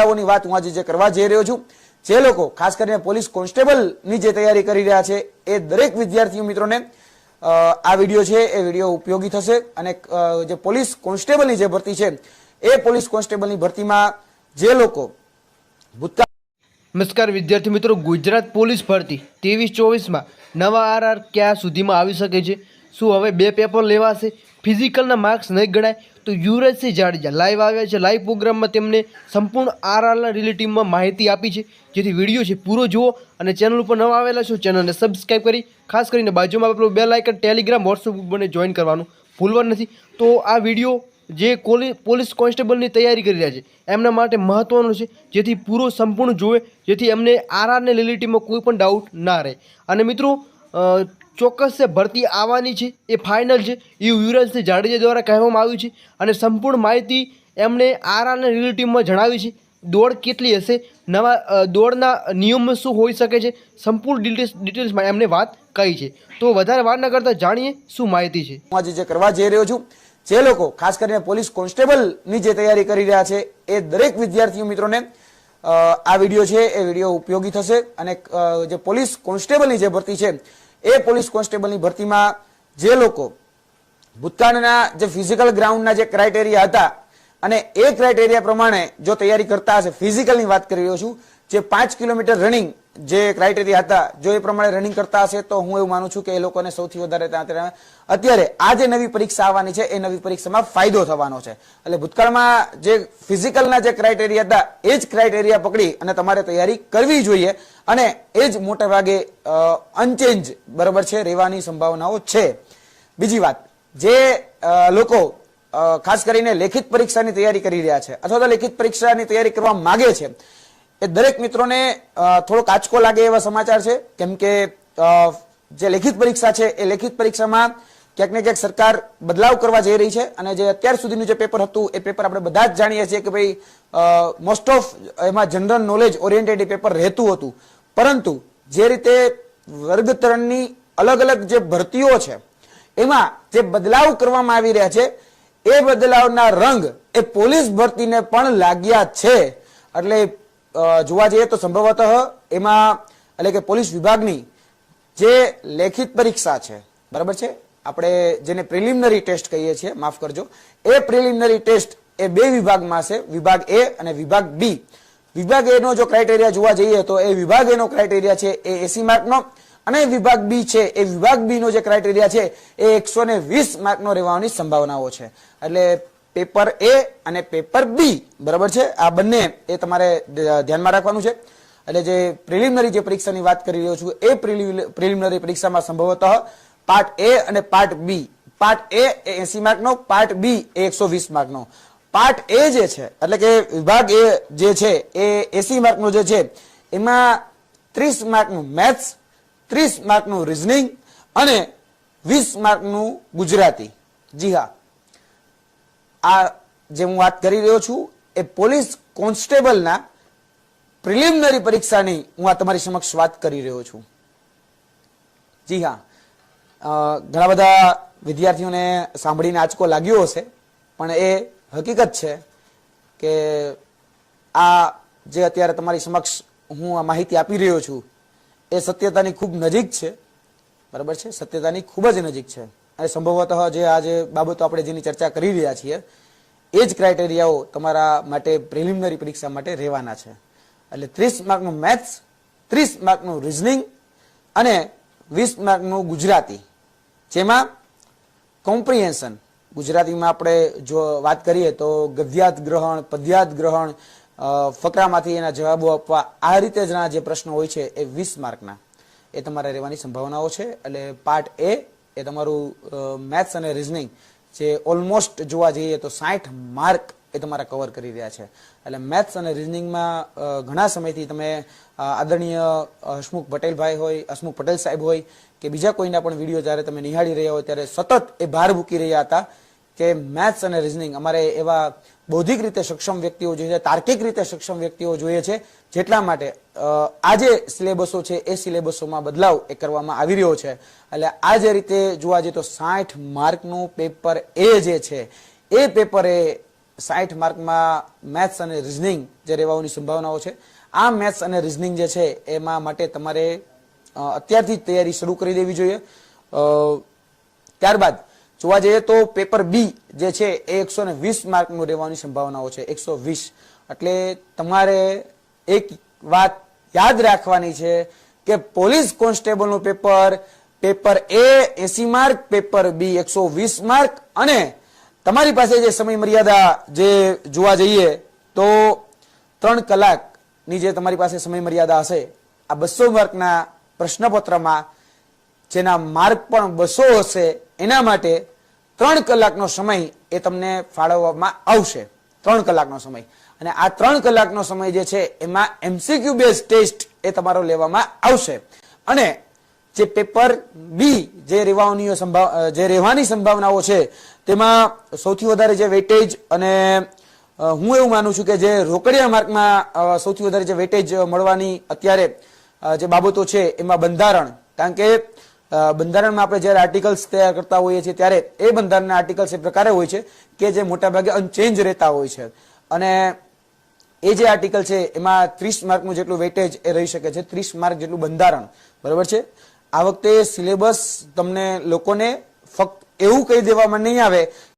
બદલાવોની વાત હું આજે જે કરવા જઈ રહ્યો છું, જે લોકો ખાસ કરીને પોલીસ કોન્સ્ટેબલની જે તૈયારી કરી રહ્યા છે એ દરેક વિદ્યાર્થીઓ મિત્રોને આ વિડીયો છે એ વિડીયો ઉપયોગી થશે અને જે પોલીસ કોન્સ્ટેબલની જે ભરતી છે એ પોલીસ કોન્સ્ટેબલની ભરતીમાં જે લોકો ભૂતકાળ નમસ્કાર વિદ્યાર્થી મિત્રો, ગુજરાત પોલીસ ભરતી 23-24 માં નવા આરઆર ક્યાં સુધીમાં આવી શકે છે? શું હવે 2 પેપર લેવાશે? ફિઝિકલના માર્ક્સ નહીં ગણાય? તો યુવરાજસિંહ જાડેજા લાઈવ આવ્યા છે. લાઈવ પ્રોગ્રામમાં તેમને સંપૂર્ણ આરઆરના રિલેટિવમાં માહિતી આપી છે, જેથી વિડીયો છે પૂરો જુઓ અને ચેનલ ઉપર નવા આવેલા છો ચેનલને સબસ્ક્રાઈબ કરી ખાસ કરીને બાજુમાં આપેલું બેલ આઇકન ટેલિગ્રામ વોટ્સઅપ ગ્રુપને જોઈન કરવાનું ભૂલવાનું નથી. તો આ વિડીયો જે પોલીસ કોન્સ્ટેબલની તૈયારી કરી રહ્યા છે એમના માટે મહત્ત્વનો છે, જેથી પૂરો સંપૂર્ણ જોવે, જેથી એમને આરઆરને રિલેટિવમાં કોઈ પણ ડાઉટ ના રહે. અને મિત્રો ચોક્કસ છે ભરતી આવવાની છે, એ ફાઇનલ છે, એ યુવરાજસિંહ જાડેજા દ્વારા કહેવામાં આવ્યું છે અને સંપૂર્ણ માહિતી એમણે આરઆરને રિલેટિવમાં જણાવી છે. દોડ કેટલી હશે, નવા દોડના નિયમો શું હોઈ શકે છે, સંપૂર્ણ ડિટેલ્સમાં એમને વાત કહી છે. તો વધારે વાર ન કરતાં જાણીએ શું માહિતી છે. હું આજે જે કરવા જઈ રહ્યો છું, જે લોકો ખાસ કરીને પોલીસ કોન્સ્ટેબલની જે તૈયારી કરી રહ્યા છે એ દરેક વિદ્યાર્થીઓ મિત્રોને આ વિડીયો છે એ વિડીયો ઉપયોગી થશે અને જે પોલીસ કોન્સ્ટેબલની જે ભરતી છે એ પોલીસ કોન્સ્ટેબલની ભરતીમાં જે લોકો ભૂતકાળના જે ફિઝિકલ ગ્રાઉન્ડના જે ક્રાઇટેરિયા હતા અને એ ક્રાઇટેરિયા પ્રમાણે જો તૈયારી કરતા હશે, ફિઝિકલની વાત કરી રહ્યો છું, જે 5 કિલોમીટર રનિંગ જે ક્રાઇટેરિયા હતા, જો એ પ્રમાણે રનિંગ કરતા હશે તો હું એવું માનું છું કે એ લોકોને સૌથી વધારે અત્યારે આ જે નવી પરીક્ષા આવવાની છે એ નવી પરીક્ષામાં ફાયદો થવાનો છે. એટલે ભૂતકાળમાં જે ફિઝિકલના જે ક્રાઇટેરિયા હતા એ જ ક્રાઇટેરિયા પકડી અને તમારે તૈયારી કરવી જોઈએ અને એ જ મોટા ભાગે અનચેન્જ બરાબર છે રહેવાની સંભાવનાઓ છે. બીજી વાત, જે લોકો ખાસ કરીને લેખિત પરીક્ષાની તૈયારી કરી રહ્યા છે અથવા તો લેખિત પરીક્ષાની તૈયારી કરવા માંગે છે, એ દરેક મિત્રોને થોડો કાચકો લાગે એવા સમાચાર છે. કેમ કે જે લેખિત પરીક્ષા છે એ લેખિત પરીક્ષામાં ક્યાંક ને ક્યાંક સરકાર બદલાવ કરવા જઈ રહી છે અને જે અત્યાર સુધીનું જે પેપર હતું એ પેપર આપણે બધા જ જાણીએ છીએ કે ભાઈ મોસ્ટ ઓફ એમાં જનરલ નોલેજ ઓરિએન્ટેડ પેપર રહેતું હતું, પરંતુ જે રીતે વર્ગ 3ની અલગ અલગ જે ભરતીઓ છે એમાં જે બદલાવ કરવામાં આવી રહ્યા છે એ બદલાવના રંગ એ પોલીસ ભરતીને પણ લાગ્યા છે. એટલે જોવા જઈએ તો સંભવતઃ એમાં એટલે કે પોલીસ વિભાગની જે લેખિત પરીક્ષા છે બરાબર છે, આપણે જેને પ્રિલિમિનરી ટેસ્ટ કહીએ છીએ, માફ કરજો, એ પ્રિલિમિનરી ટેસ્ટ એ 2 વિભાગમાં છે, વિભાગ એ અને વિભાગ બી. વિભાગ એ નો જો ક્રાઇટેરિયા જોવા જઈએ તો એ વિભાગ એ નો ક્રાઇટેરિયા છે એ 80 માર્કનો અને વિભાગ બી છે એ વિભાગ બી નો જે ક્રાઇટેરિયા છે એ 120 માર્કનો રહેવાની સંભાવનાઓ છે. એટલે પેપર એ અને પેપર બી બરાબર છે, આ બંને એ તમારે ધ્યાનમાં રાખવાનું છે. એટલે જે પ્રિલિમિનરી જે પરીક્ષાની વાત કરી રહ્યો છું એ પ્રિલિમિનરી પરીક્ષામાં સંભવતઃ પાર્ટ એ અને પાર્ટ બી, પાર્ટ એ 80 માર્કનો, પાર્ટ બી 120 માર્કનો. પાર્ટ એ જે છે એટલે કે વિભાગ એ જે છે એ 80 માર્કનો જે છે એમાં 30 માર્કનું મેથ્સ, 30 માર્કનું રીઝનિંગ અને 20 માર્કનું ગુજરાતી. જી હા, આ જે હું વાત કરી રહ્યો છું એ પોલીસ કોન્સ્ટેબલના પ્રિલિમિનરી પરીક્ષાની હું આ તમારી સમક્ષ વાત કરી રહ્યો છું. જી હા, ઘણા બધા વિદ્યાર્થીઓને સાંભળીને આંચકો લાગ્યો હશે, પણ એ હકીકત છે કે આ જે અત્યારે તમારી સમક્ષ હું આ માહિતી આપી રહ્યો છું એ સત્યતાની ખૂબ નજીક છે, બરાબર છે, સત્યતાની ખૂબ જ નજીક છે. અને સંભવતઃ જે આજે બાબતો આપણે જેની ચર્ચા કરી રહ્યા છીએ એ જ ક્રાઇટેરિયાઓ તમારા માટે પ્રિલિમિનરી પરીક્ષા માટે રહેવાના છે. એટલે 30 માર્કનું મેથ્સ, 30 માર્કનું રીઝનિંગ અને 20 માર્કનું ગુજરાતી, જેમાં કોમ્પ્રિહેન્શન ગુજરાતીમાં આપણે જો વાત કરીએ તો ગદ્યાર્થ ગ્રહણ, પદ્યાર્થ ગ્રહણ, ફકરામાંથી એના જવાબો આપવા, આ રીતે જ જે પ્રશ્નો હોય છે એ 20 માર્કના એ તમારે રહેવાની સંભાવનાઓ છે. એટલે પાર્ટ એ તમારું મેથ્સ અને રીઝનિંગ જે ઓલમોસ્ટ જોવા જઈએ તો 60 માર્ક એ તમારા કવર કરી રહ્યા છે. એટલે મેથ્સ અને રીઝનિંગમાં ઘણા સમયથી તમે આદરણીય હસમુખ પટેલભાઈ હોય, હસમુખ પટેલ સાહેબ હોય કે બીજા કોઈના પણ વિડીયો જ્યારે તમે નિહાળી રહ્યા હોય ત્યારે સતત એ ભાર મૂકી રહ્યા હતા કે મેથ્સ અને રીઝનિંગ અમારે એવા બૌદ્ધિક રીતે સક્ષમ વ્યક્તિઓ જોઈએ છે, તાર્કિક રીતે સક્ષમ વ્યક્તિઓ જોઈએ છે, જેટલા માટે આ જે સિલેબસો છે એ સિલેબસોમાં બદલાવ એ કરવામાં આવી રહ્યો છે. એટલે આ જે રીતે જોવા જઈએ તો 60 માર્કનું પેપર એ જે છે એ પેપર એ 60 માર્કમાં મેથ્સ અને રિઝનિંગ જે રહેવાની સંભાવનાઓ છે. આ મેથ્સ અને રિઝનિંગ જે છે એમાં માટે તમારે અત્યારથી જ તૈયારી શરૂ કરી દેવી જોઈએ. ત્યારબાદ જોવા જઈએ તો પેપર બી જે છે એ 120 માર્કનું રહેવાની સંભાવનાઓ છે. 120 એટલે તમારે એક વાત યાદ રાખવાની છે કે પોલીસ કોન્સ્ટેબલનું પેપર એ 80 માર્ક, પેપર બી 120 માર્ક, અને તમારી પાસે જે સમય મર્યાદા જે જોવા જઈએ તો 3 કલાકની જે તમારી પાસે સમય મર્યાદા હશે, આ 200 માર્કના પ્રશ્નપત્રમાં જેના માર્ક પણ 200 હશે એના માટે 3 કલાકનો સમય એ તમને ફાળવવામાં આવશે. 3 કલાકનો સમય, અને આ 3 કલાકનો સમય જે છે એમાં MCQ બેઝ ટેસ્ટ એ તમારો લેવામાં આવશે. અને જે પેપર બી જે રહેવાની સંભાવનાઓ છે તેમાં સૌથી વધારે જે વેટેજ, અને હું એવું માનું છું કે જે રોકડિયા માર્કમાં સૌથી વધારે જે વેટેજ મળવાની અત્યારે જે બાબતો છે એમાં બંધારણ, કારણ કે બંધારણમાં આપણે જ્યારે આર્ટિકલ્સ તૈયાર કરતા હોઈએ છીએ ત્યારે એ બંધારણના આર્ટિકલ્સ એ પ્રકારે હોય છે કે જે મોટાભાગે અનચેન્જ રહેતા હોય છે, અને એ જે આર્ટિકલ છે એમાં 30 માર્કનું જેટલું વેટેજ એ રહી શકે છે, 30 માર્ક જેટલું બંધારણ. બરાબર છે. આ વખતે સિલેબસ તમને લોકોને ફક્ત એવું કહી દેવામાં નહીં આવે